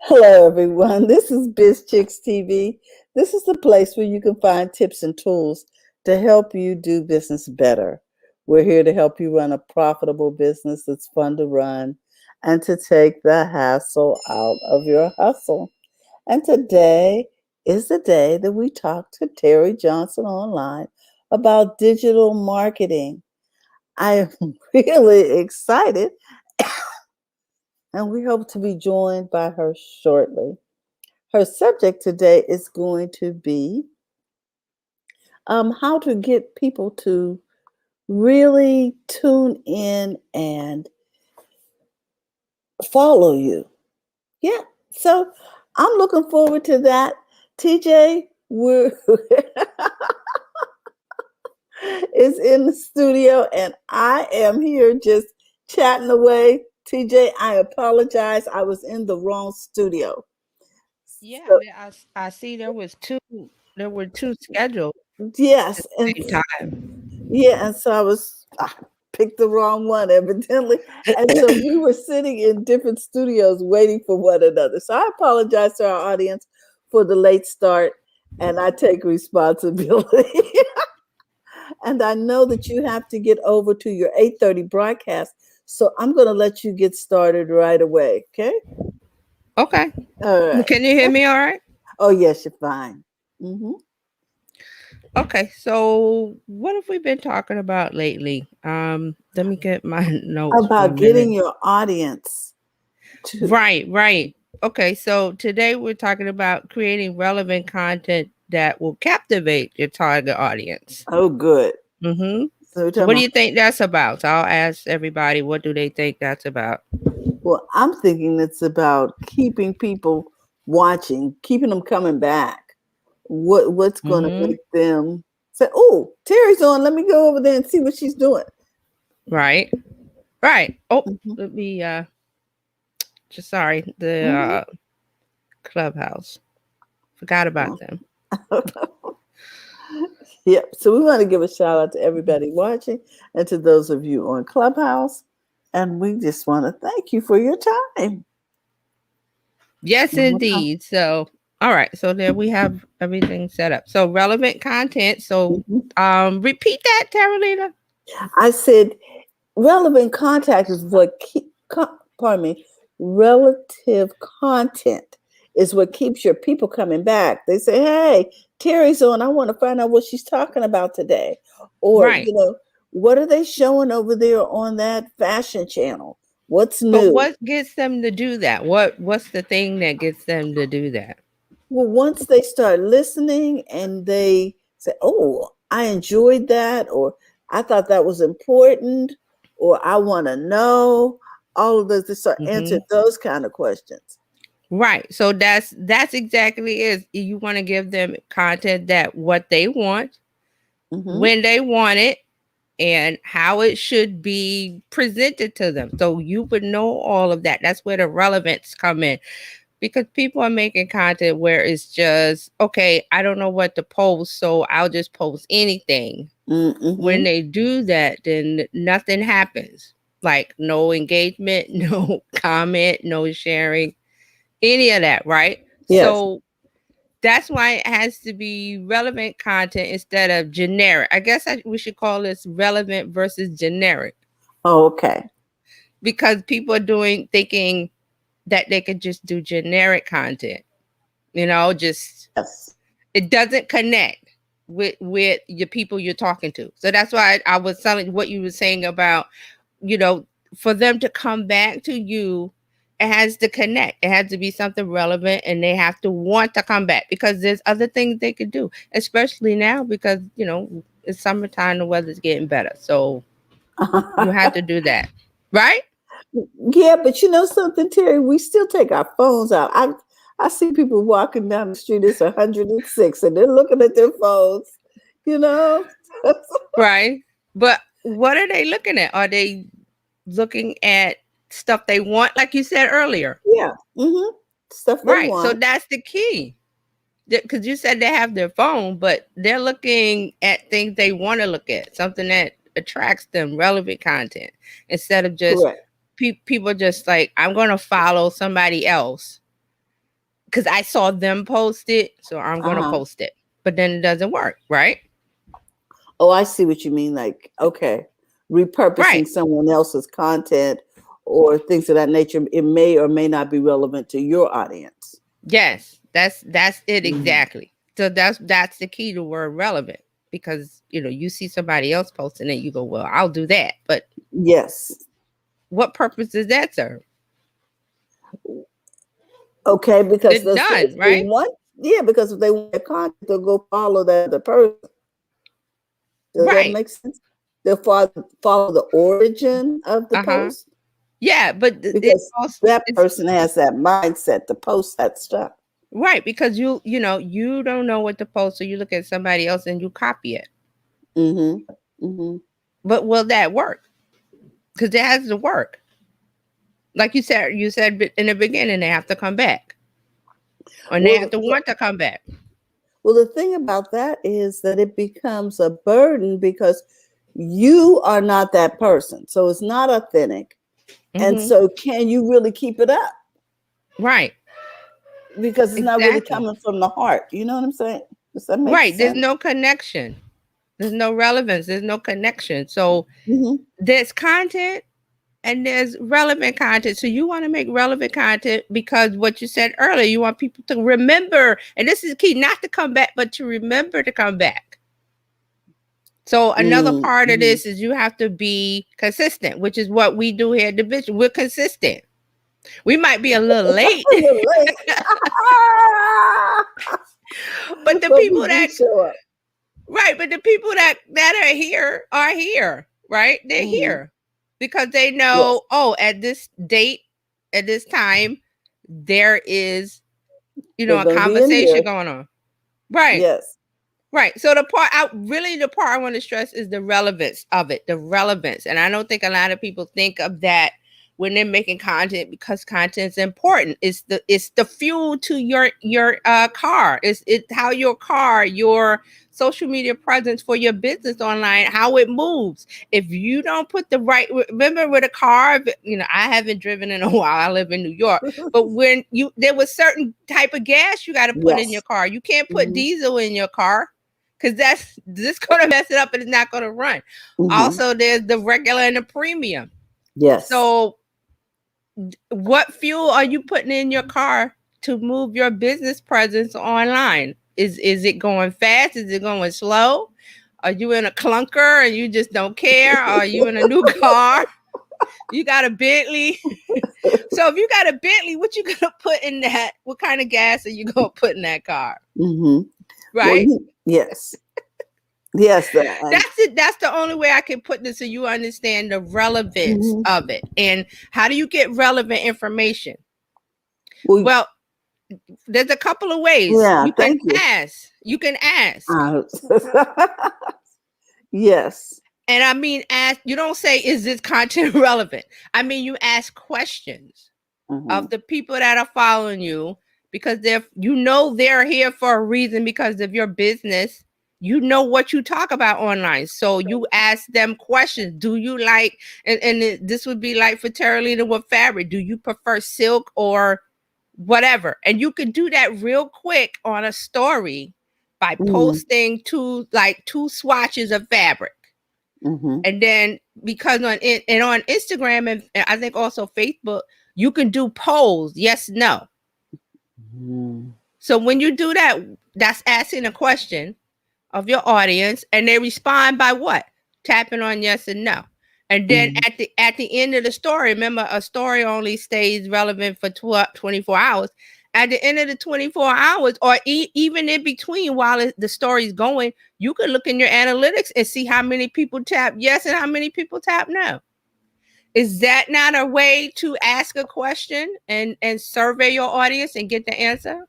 Hello, everyone. This is Biz Chicks TV. This is the place where you can find tips and tools to help you do business better. We're here to help you run a profitable business that's fun to run and to take the hassle out of your hustle. And today is the day that we talk to Terry Johnson online about digital marketing. I am really excited, and we hope to be joined by her shortly. Her subject today is going to be how to get people to really tune in and follow you. Yeah. So I'm looking forward to that. TJ, we're is in the studio and I am here just chatting away. TJ, I apologize. I was in the wrong studio. Yeah, So, I see there were two scheduled at yes, and the same time. yeah, and so I picked the wrong one evidently. And so we were sitting in different studios waiting for one another. So I apologize to our audience for the late start and I take responsibility. And I know that you have to get over to your 8:30 broadcast. So I'm going to let you get started right away, okay? Okay. All right. Can you hear me all right? Oh yes, you're fine. Hmm. Okay. So what have we been talking about lately? Let me get my notes for a About minute. getting your audience to Right. Okay, so today we're talking about creating relevant content that will captivate your target audience. oh good. Mm-hmm. So we're So talking what do about. you think that's about? So I'll ask everybody, what do they think that's about? Well, I'm thinking it's about keeping people watching, keeping them coming back. What's going to Mm-hmm. make them say, "Oh, Terry's on. Let me go over there and see what she's doing." Right. Right. Oh, Hmm. let me just sorry, the Hmm. clubhouse. Forgot about them. Yep. So we want to give a shout out to everybody watching and to those of you on Clubhouse, and we just want to thank you for your time. Yes, Mhm. indeed. So all right, so there we have everything set up. So relevant content. So repeat that, Carolina. I said relevant contact is what pardon me, relative content is what keeps your people coming back. They say, "Hey, Terry's on. I want to find out what she's talking about today," or Right. what are they showing over there on that fashion channel? What's But new? what gets them to do that? What's the thing that gets them to do that? Well, once they start listening and they say, "Oh, I enjoyed that," or "I thought that was important," or "I want to know," all of those, they start Hmm. answering those kind of questions. Right. So that's exactly it. You want to give them content that what they want, Hmm. when they want it, and how it should be presented to them. So you would know all of that. That's where the relevance come in. Because people are making content where it's just, okay, I don't know what to post, so I'll just post anything. When Hmm. they do that, then nothing happens. Like no engagement, no comment, no sharing, any of that, right? Yes. So that's why it has to be relevant content instead of generic. I guess we should call this relevant versus generic Oh, okay. because people are doing thinking that they could just do generic content, just Yes. it doesn't connect with your people you're talking to. So that's why I was telling what you were saying about, you know, for them to come back to you, it has to connect. It has to be something relevant and they have to want to come back because there's other things they could do, especially now because, it's summertime, the weather's getting better. So you have to do that. Right? Yeah, but you know something, Terry? We still take our phones out. I see people walking down the street. It's 106, and they're looking at their phones. You know. Right. But what are they looking at? Are they looking at stuff they want, like you said earlier? Yeah. Hmm. Stuff they Right. So want. that's the key. Because you said they have their phone, but they're looking at things they want to look at, something that attracts them, relevant content, instead of just Correct. people just like, I'm going to follow somebody else because I saw them post it, so I'm gonna Uh-huh. post it. But then it doesn't work, right? Oh, I see what you mean. Like, okay, Right. repurposing someone else's content or things of that nature. It may or may not be relevant to your audience. Yes, that's it Mhm. exactly. So that's the key to word relevant, because you see somebody else posting it, you go, well, I'll do that, but Yes. what purpose does that serve? Okay, because It's if done, they right? want, yeah, because if they want their content, they'll go follow that other person. Does that Right. make sense? They'll follow the origin of the Uh-huh. post Yeah, but it because also that it's person has that mindset to post that stuff. right, because you don't know what to post, so you look at somebody else and you copy it. Mhm. Mhm. But will that work? Because it has to work. Like you said in the beginning, they have to come back, and they have Well, to want to come back. well, the thing about that is that it becomes a burden because you are not that person. So it's not authentic. And Hmm. so can you really keep it up? Right. Because it's not really Exactly. coming from the heart. You know what I'm saying? Does that make Right. There's sense? no connection. There's no relevance. There's no connection. So Hmm. there's content and there's relevant content. So you want to make relevant content because what you said earlier, you want people to remember, and this is key, not to come back, but to remember to come back. So another part of Mm-hmm. this is you have to be consistent, which is what we do here at the Bishop. We're consistent. We might be a little late, Relate. but the But we people do that show up. right, but the people that are here, right? They're Hmm. here because they Yes. know, oh, at this date, at this time, there is, They're a going to be in conversation here. going on. Right. Yes. Right. So the part I want to stress is the relevance of it, the relevance. And I don't think a lot of people think of that when they're making content, because content's important. It's the fuel to your car. It's how your car, your social media presence for your business online, how it moves. If you don't put the right, remember with a car, I haven't driven in a while. I live in New York, but when there was certain type of gas you got to put in your Yes. car. You can't put Hmm. diesel in your car because that's just gonna mess it up and it's not gonna run. Hmm. Also, there's the regular and the premium. Yes. So, what fuel are you putting in your car to move your business presence online? Is it going fast? Is it going slow? Are you in a clunker and you just don't care? Are you in a new car? You got a Bentley. So if you got a Bentley, what you gonna put in that? What kind of gas are you gonna put in that car? Hmm. Well, Right? yes. Yes. And That's it. That's the only way I can put this so you understand the relevance mhm. of it. And how do you get relevant information? Well, Well, there's a couple of ways. yeah. You can Thank you. ask. You can ask. Uh, yes. And I mean ask, you don't say, is this content relevant? I mean you ask questions Hmm. of the people that are following you, because they're here for a reason because of your business. You know what you talk about online, so you ask them questions. Do you like, this would be like for Terralina with fabric, do you prefer silk or whatever? And you can do that real quick on a story by Hmm. posting two swatches of fabric. Hmm. And then because on Instagram and I think also Facebook, you can do polls, yes, no. Hmm. So when you do that, that's asking a question of your audience, and they respond by what? Tapping on yes and no. And then Hmm. at the end of the story, remember a story only stays relevant for 24 hours. At the end of the 24 hours, or even in between while the story's going, you can look in your analytics and see how many people tap yes and how many people tap no. Is that not a way to ask a question and survey your audience and get the answer?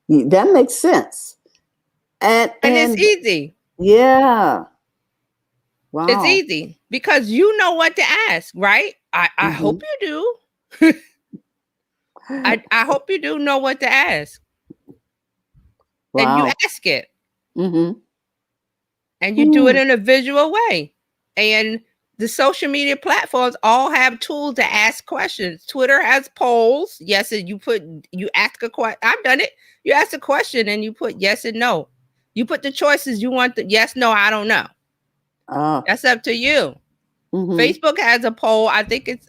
That makes sense. And And it's and easy. yeah. It's Wow. easy because you know what to ask, right? I Hmm. hope you do. I hope you do know what to ask. And you Wow. ask it. Hmm. And you do it Hmm. in a visual way. And the social media platforms all have tools to ask questions. Twitter has polls. Yes, and you ask a question. I've done it. You ask a question and you put yes and no. You put the choices you want. The yes, no, I don't know. Ah. That's up to you. Mm-hmm. Facebook has a poll. I think it's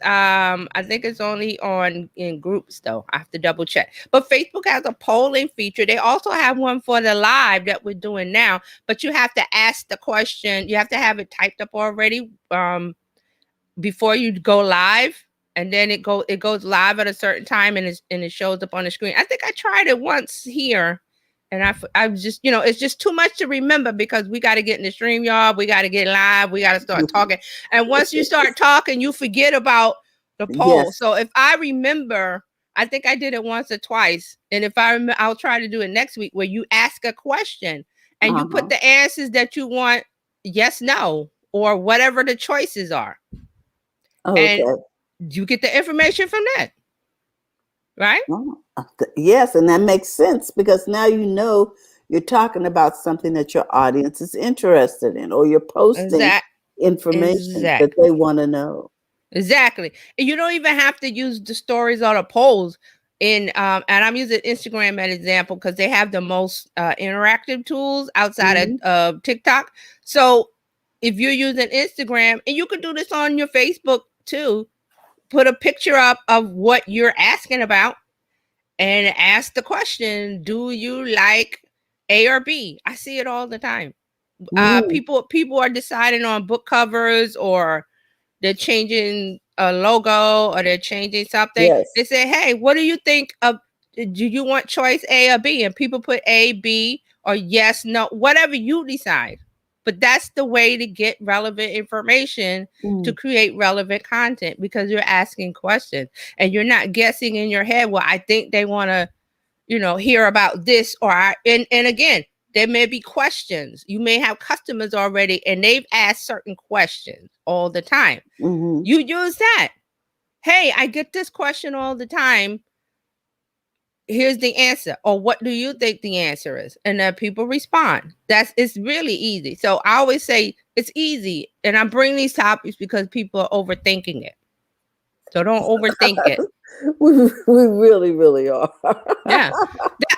only on in groups though. I have to double check. But Facebook has a polling feature. They also have one for the live that we're doing now. But you have to ask the question. You have to have it typed up already. Before you go live, and then it goes live at a certain time, and it shows up on the screen. I think I tried it once here, and I was just, it's just too much to remember because we got to get in the stream, y'all. We got to get live. We got to start talking. And once you start talking, you forget about the poll. Yes. So if I remember, I think I did it once or twice, and if I remember, I'll try to do it next week where you ask a question and you put Uh-huh. the answers that you want, yes, no, or whatever the choices are, and Okay. you get the information from that, right? Oh, yes, and that makes sense because now you know you're talking about something that your audience is interested in, or you're posting Exact, information that exactly, they want to know. exactly. And you don't even have to use the stories or the polls in. And I'm using Instagram as an example because they have the most interactive tools outside Hmm. of TikTok. So if you're using Instagram, and you can do this on your Facebook too, put a picture up of what you're asking about and ask the question, do you like A or B? I see it all the time. Mm, People are deciding on book covers, or they're changing a logo, or they're changing something. yes. They say, hey, what do you think of, do you want choice A or B? And people put A, B, or yes, no, whatever you decide. But that's the way to get relevant information, to Mm, create relevant content, because you're asking questions and you're not guessing in your head, well, I think they want to, hear about this, or and again, there may be questions. You may have customers already and they've asked certain questions all the time. hmm. You use that. Hey, I get this question all the time. Here's the answer. Or what do you think the answer is? And then people respond. It's really easy. So I always say it's easy. And I bring these topics because people are overthinking it. So don't overthink it. We really, really are. Yeah.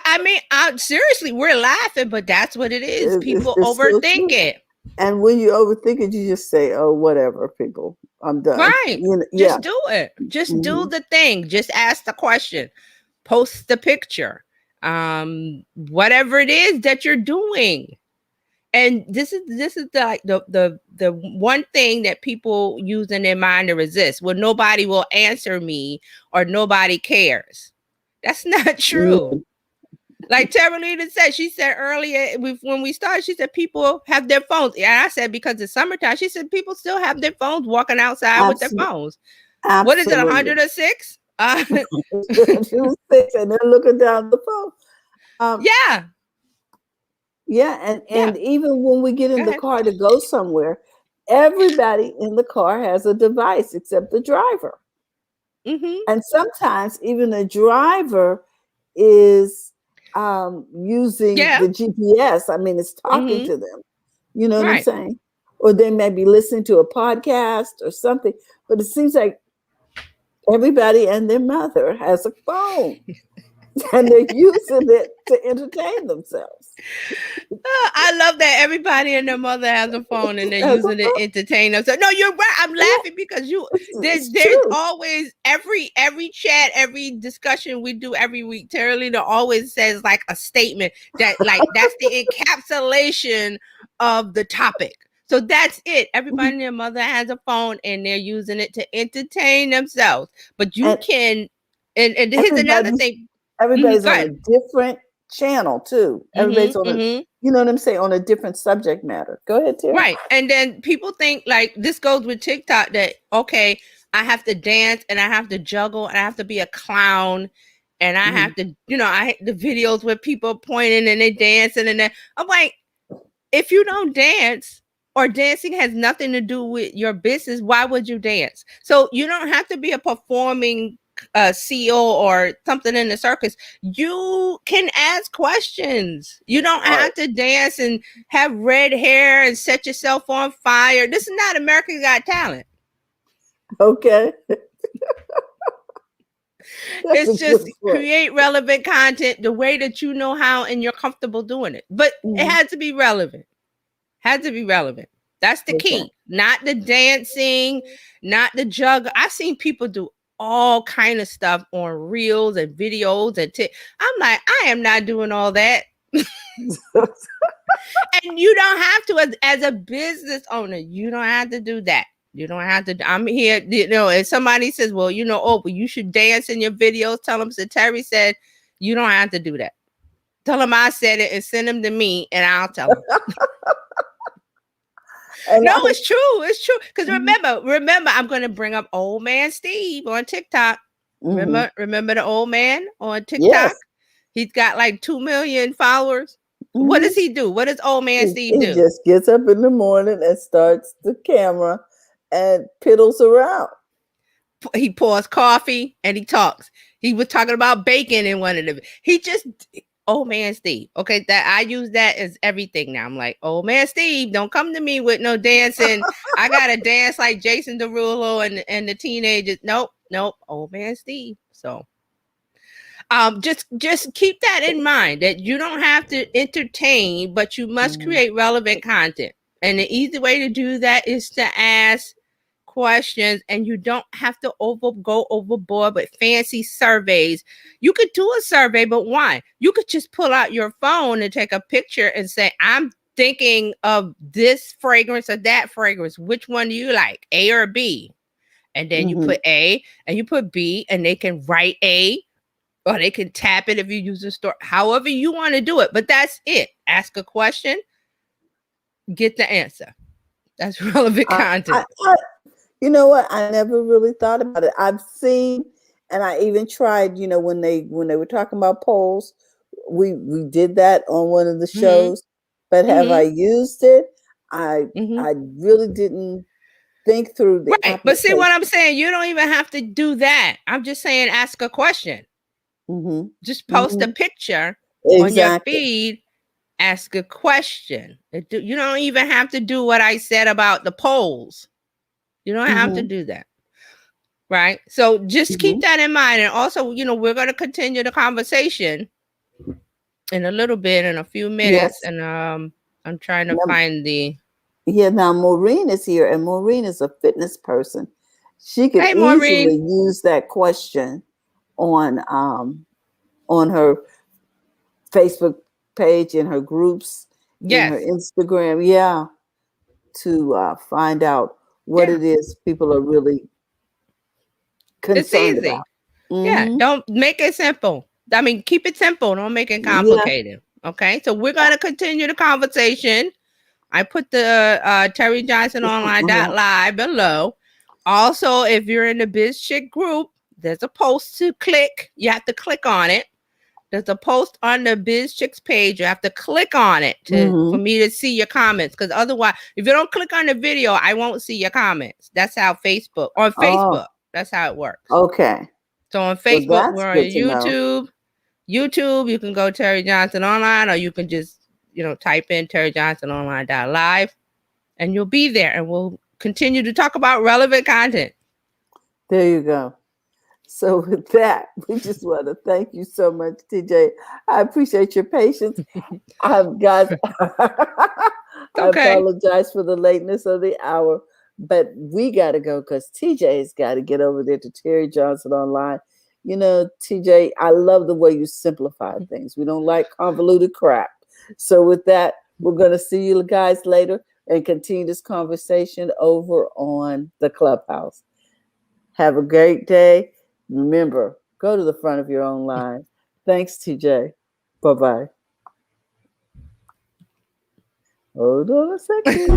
I mean, seriously, we're laughing, but that's what it is. People It's so overthink true. it. And when you overthink it, you just say, "Oh, whatever, people, I'm done." Right. You know, yeah. Just do it. Just do Hmm. the thing. Just ask the question. Post the picture. Whatever it is that you're doing. And this is the one thing that people use in their mind to resist. Well, nobody will answer me, or nobody cares. That's not true. Mm, Like Terralina said, she said earlier when we started, she said people have their phones. And I said because it's summertime, she said people still have their phones walking outside with their absolutely, phones. What is it, absolutely. 106? She was 6, and they're looking down the phone. Um, Yeah, yeah, yeah. and even when we get Go in the ahead. car to go somewhere, everybody in the car has a device except the driver. Mm-hmm. And sometimes even the driver is using Yeah. the GPS. I mean, it's talking Mm-hmm. to them. You know what I'm Right. saying? Or they may be listening to a podcast or something. But it seems like everybody and their mother has a phone and they're using it to entertain themselves. I love that everybody and their mother has a phone and they're As a using it phone. to entertain themselves. No, you're right. I'm Yeah, laughing because it's there's true. always every chat, every discussion we do every week. Terry Lena always says like a statement that like that's the encapsulation of the topic. So that's it. Everybody Mhm. and their mother has a phone and they're using it to entertain themselves. But you And can, and here's another everybody's thing. everybody's Go on a ahead. different channel too. Everybody's on a, Mm-hmm. you know what I'm saying, on a different subject matter. Go ahead, Terry. Right. And then people think like this goes with TikTok that okay, I have to dance and I have to juggle and I have to be a clown and I Mhm. have to, I the videos where people pointing and they dancing and then I'm like, if you don't dance or dancing has nothing to do with your business, why would you dance? So you don't have to be a performing CEO or something in the circus, you can ask questions. You don't have to dance and have red hair and set yourself on fire. This is not American Got Talent. Okay. It's just create relevant content the way that you know how and you're comfortable doing it. But it has to be relevant. Has to be relevant. That's the key. Not the dancing, not the jug. I've seen people do all kind of stuff on reels and videos and I'm like, I am not doing all that. And you don't have to, as a business owner, you don't have to do that. You don't have to. I'm here, if somebody says, well, but you should dance in your videos, tell them, so Terry said, you don't have to do that. Tell them I said it and send them to me and I'll tell them. No, it's true. It's true. Because remember, I'm going to bring up old man Steve on TikTok. Remember the old man on TikTok? Yes. He's got like 2 million followers. What does he do? What does old man Steve do? He just gets up in the morning and starts the camera and piddles around. He pours coffee and he talks. He was talking about bacon in one of them. Old man Steve. Okay, that I use that as everything now. I'm like, old man Steve, don't come to me with no dancing. I gotta dance like Jason Derulo and the teenagers. Nope. Old man Steve. So just keep that in mind, that you don't have to entertain, but you must create relevant content. And the easy way to do that is to ask questions, and you don't have to go overboard with fancy surveys. You could do a survey, but why? You could just pull out your phone and take a picture and say, I'm thinking of this fragrance or that fragrance. Which one do you like, A or B? And then you put A and you put B, and they can write A, or they can tap it if you use the store, however you want to do it. But that's it. Ask a question, get the answer. That's relevant content. You know what? I never really thought about it. I've seen, and I even tried, when they were talking about polls, we did that on one of the shows, but have I used it? I really didn't think through the application. But see what I'm saying? You don't even have to do that. I'm just saying, ask a question. Just post a picture on your feed, ask a question. You don't even have to do what I said about the polls. You don't have to do that. Right? So just keep that in mind. And also, we're going to continue the conversation in a little bit, in a few minutes. Yes. And I'm trying to find the... Yeah, now Maureen is here, and Maureen is a fitness person. She could easily use that question on her Facebook page, in her groups, in her Instagram, to find out what it is people are really concerned about. Yeah, don't make it simple. I mean, keep it simple. Don't make it complicated. Okay, so we're going to continue the conversation. I put the TerryJohnsonOnline.live below. Also, if you're in the Biz Chick group, there's a post to click. You have to click on it. There's a post on the Biz Chicks page. You have to click on it for me to see your comments. Because otherwise, if you don't click on the video, I won't see your comments. That's how Facebook, that's how it works. Okay. So on Facebook, we're on YouTube. YouTube, you can go Terry Johnson Online, or you can just, type in TerryJohnsonOnline.live, and you'll be there. And we'll continue to talk about relevant content. There you go. So with that, we just want to thank you so much, TJ. I appreciate your patience. Guys, I apologize for the lateness of the hour, but we got to go because TJ's got to get over there to Terry Johnson Online. TJ, I love the way you simplify things. We don't like convoluted crap. So with that, we're going to see you guys later and continue this conversation over on the Clubhouse. Have a great day. Remember, go to the front of your own line. Thanks, TJ. Bye-bye. Hold on a second.